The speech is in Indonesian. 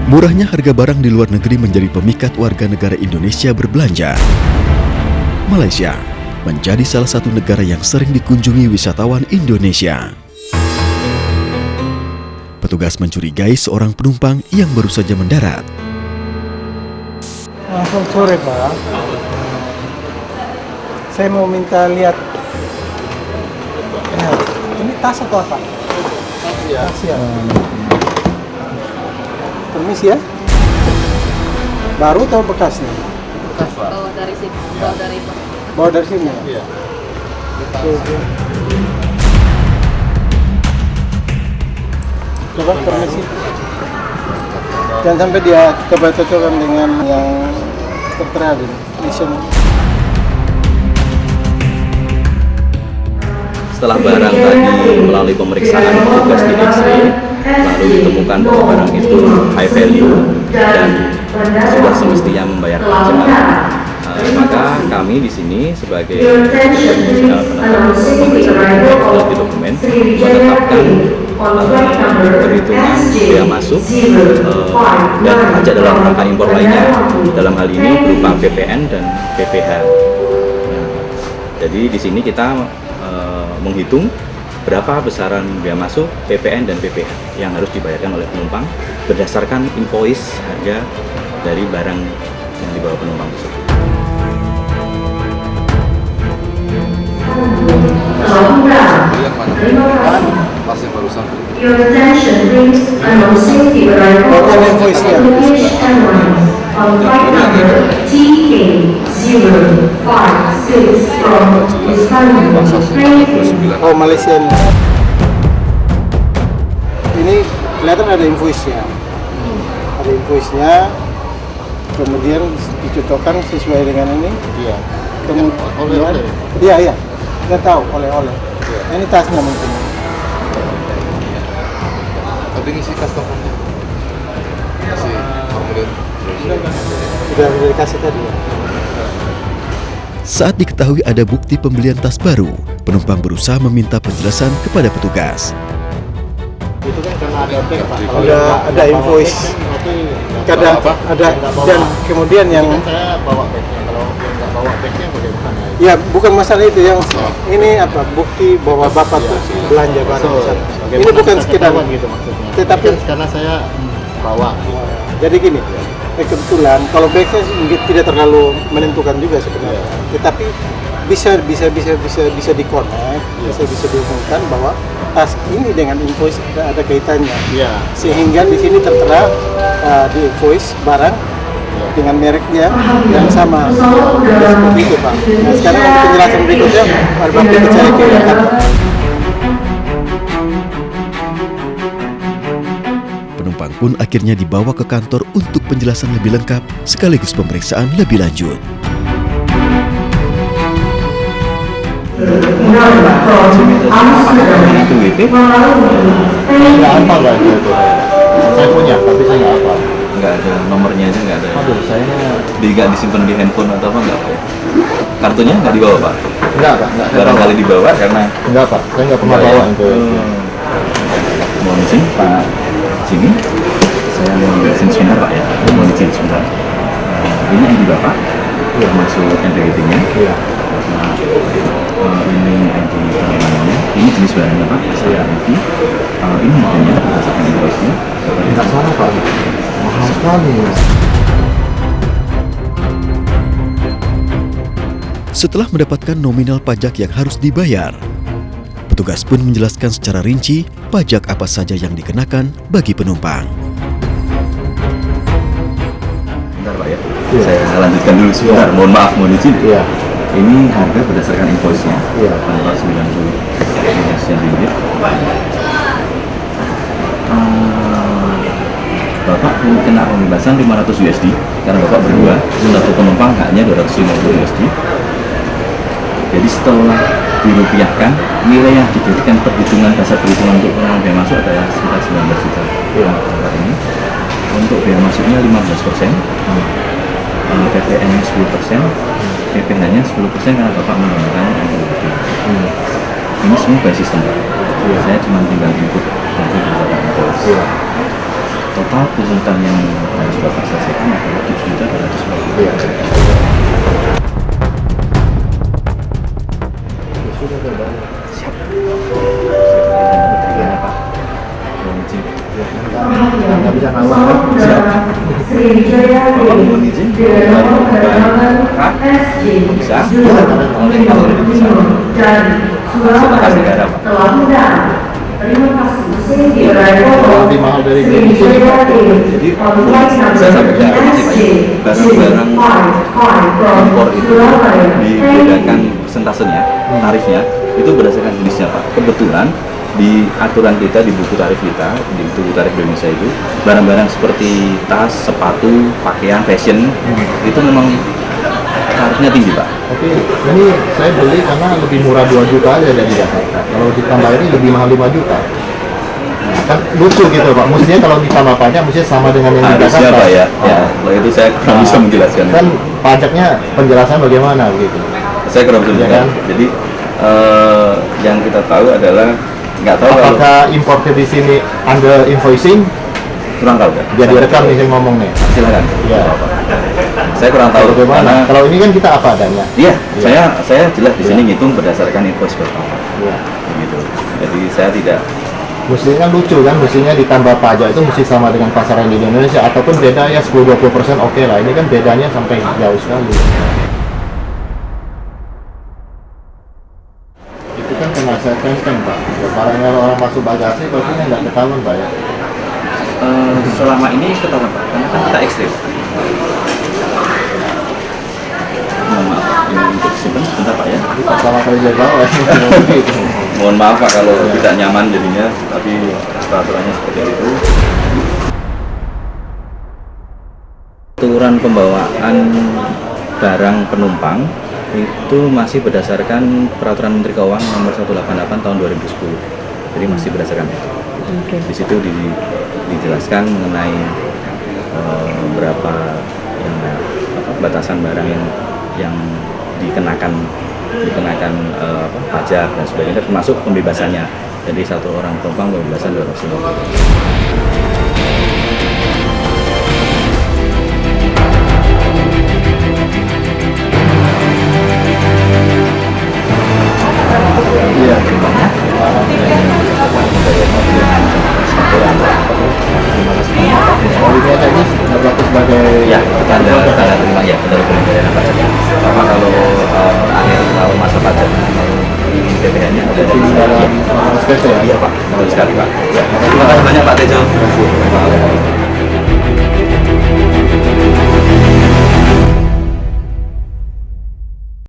Murahnya harga barang di luar negeri menjadi pemikat warga negara Indonesia berbelanja. Malaysia menjadi salah satu negara yang sering dikunjungi wisatawan Indonesia. Petugas mencurigai seorang penumpang yang baru saja mendarat. Selamat sore, Pak. Saya mau minta lihat. Ya, ini tas atau apa? Tas ya. Permisi ya. Baru atau bekasnya? Bekas, Pak. Bawa dari sini. Bawa dari sini. Iya. Coba permisi. Jangan sampai dia coba-cocokan dengan yang tertera di sini. Setelah barang tadi melalui pemeriksaan petugas di X-ray, lalu ditemukan bahwa barang itu high value dan sudah semestinya membayar pajak, maka kami di sini sebagai profesional penegak pemeriksaan di dokumen menetapkan perhitungan bea masuk dan pajak dalam rangka impor lainnya, dalam hal ini berupa PPN dan PPH. Nah, jadi di sini kita menghitung berapa besaran bea masuk, PPN dan PPH yang harus dibayarkan oleh penumpang berdasarkan invoice harga dari barang yang dibawa penumpang tersebut. Masih barusan. Your attention please, and on safety arrival of Turkish Airlines on flight number TK056 from Istanbul, Turkey. Oh, Malaysia. Ini kelihatan ada invoice-nya. Ada invoice-nya. Kemudian dicocokkan sesuai dengan ini. Iya. Kemudian Oleh-oleh. Iya. Nggak tahu oleh-oleh. Nah, ini tasnya mungkin. Tapi ngisi customer-nya. Ngisi formulir. Sudah dikasih tadi ya. Saat diketahui ada bukti pembelian tas baru, penumpang berusaha meminta penjelasan kepada petugas. Itu kan karena ada back, Pak. Ada invoice. Kadang ada dan kemudian yang Saya bawa backnya. Kalau nggak bawa backnya bagaimana? ya bukan masalah itu yang ini apa bukti bahwa Bapak tuh belanja barang di sana. Ini bukan sekedar gitu maksudnya. Tetapi Karena saya bawa. jadi gini, kebetulan kalau backnya mungkin tidak terlalu menentukan juga sebenarnya. Tetapi bisa di-connect, bisa dihubungkan bahwa tas ini dengan invoice ada kaitannya. Iya. Sehingga di sini tertera di invoice barang dengan mereknya yang sama. Ya, seperti itu, Pak. Nah, sekarang untuk penjelasan berikutnya, Bapak bisa cari ke kantor. Penumpang pun akhirnya dibawa ke kantor untuk penjelasan lebih lengkap sekaligus pemeriksaan lebih lanjut. Itu WP? Nggak apa nggak itu. Saya punya, tapi saya nggak apa. Nggak ada nomornya aja, nggak ada. Aduh, saya Nggak disimpan di handphone atau apa nggak, Pak? Kartunya nggak dibawa, Pak? nggak Pak, nggak. Barangkali dibawa karena Nggak Pak, saya nggak pernah Nggak, bawa ya? itu. mohon izin Pak, sini saya mau izin sebentar, Pak, ya. Mohon izin sebentar. Ini ID Bapak, termasuk NPWP-nya. Iya. Ini ID namanya. Ini jenis barangnya, Pak. Saya ID. Ini harganya berdasarkan invoice-nya. Nggak salah Pak. Mahal sekali. Setelah mendapatkan nominal pajak yang harus dibayar, petugas pun menjelaskan secara rinci pajak apa saja yang dikenakan bagi penumpang. Bentar, Pak, ya. Iya. Saya lanjutkan dulu sebentar. Mohon maaf, mohon izin. Iya. Ini harga berdasarkan invoice-nya. Iya. 890 Indonesian ringgit. Bapak kena pembebasan 500 USD karena Bapak berdua, satu penumpang hanya 250 USD. Jadi setelah dirupiahkan, nilai yang dijadikan perhitungan dasar perhitungan untuk pengenalan bea masuk adalah sekitar 19 juta. Tempat ini untuk bea masuknya 15%, PPN-nya 10%, PPH-nya 10% karena Bapak menggunakan NPWP. Ini semua by sistem, Pak. Saya cuma tinggal input nanti berdasarkan invoice. total pungutan yang harus Bapak selesaikan adalah 7.250.000. Iya. Siap. Terima Pak. Mohon izin. Nggak bisa ngawal kan? Siap. Bapak mohon izin. Pak, bisa? Kalau bisa. Sebatas negara Pak. Lebih mahal dari Indonesia. Jadi saya sampai bilang sih Pak, barang-barang impor itu dibedakan persentasenya, tarifnya itu berdasarkan jenisnya Pak. Kebetulan di aturan kita, di buku tarif kita, di buku tarif Indonesia itu barang-barang seperti tas, sepatu, pakaian, fashion itu memang tarifnya tinggi Pak. Oke, ini saya beli karena lebih murah 2 juta aja dari Jakarta. Kalau ditambah ini lebih mahal 5 juta. Nah, kan lucu gitu Pak. Mestinya kalau ditambah pajak mestinya sama dengan yang di Harusnya Jakarta. Pak ya, ya. Kalau itu saya kurang bisa menjelaskan. Kan pajaknya penjelasan bagaimana begitu. Saya kurang bisa Ya menjelaskan. kan? Jadi yang kita tahu adalah nggak tahu kalau Apakah importer di sini under invoicing? kurang tahu kan? Jadi rekam nih saya ngomong nih. Silakan. Ya. Saya kurang tahu Bagaimana? karena Kalau ini kan kita apa adanya. iya, Iya. saya jelas di sini ngitung berdasarkan invoice Bapak. Ya. Gitu. Jadi saya tidak Mestinya kan lucu kan, mestinya ditambah pajak itu mesti sama dengan pasaran di Indonesia ataupun beda ya 10-20% oke lah. Ini kan bedanya sampai jauh sekali. Itu kan kena saya kan Pak. Ya, barangnya orang masuk bagasi berarti nggak ketahuan Pak ya. selama ini ketahuan Pak, karena kan kita ekstrim. Mohon maaf, ini untuk simpen sebentar Pak ya. Ini pertama kali saya bawa ya. Mohon maaf Pak kalau tidak nyaman jadinya, tapi peraturannya seperti itu. Aturan pembawaan barang penumpang itu masih berdasarkan Peraturan Menteri Keuangan Nomor 188 Tahun 2010. Jadi masih berdasarkan itu. Di situ dijelaskan mengenai berapa yang batasan barang yang dikenakan pajak dan sebagainya, termasuk pembebasannya. Jadi satu orang penumpang pembebasan 250. Iya. Oh ini ada ini nggak berlaku sebagai Ya, kita ada tanda terima ya, kita ada pemberian pajak. Sama kalau akhir tahun masa pajak ingin PPN-nya ada di dalam SPT ya. Iya Pak, betul sekali Pak. Terima kasih banyak Pak Tejo.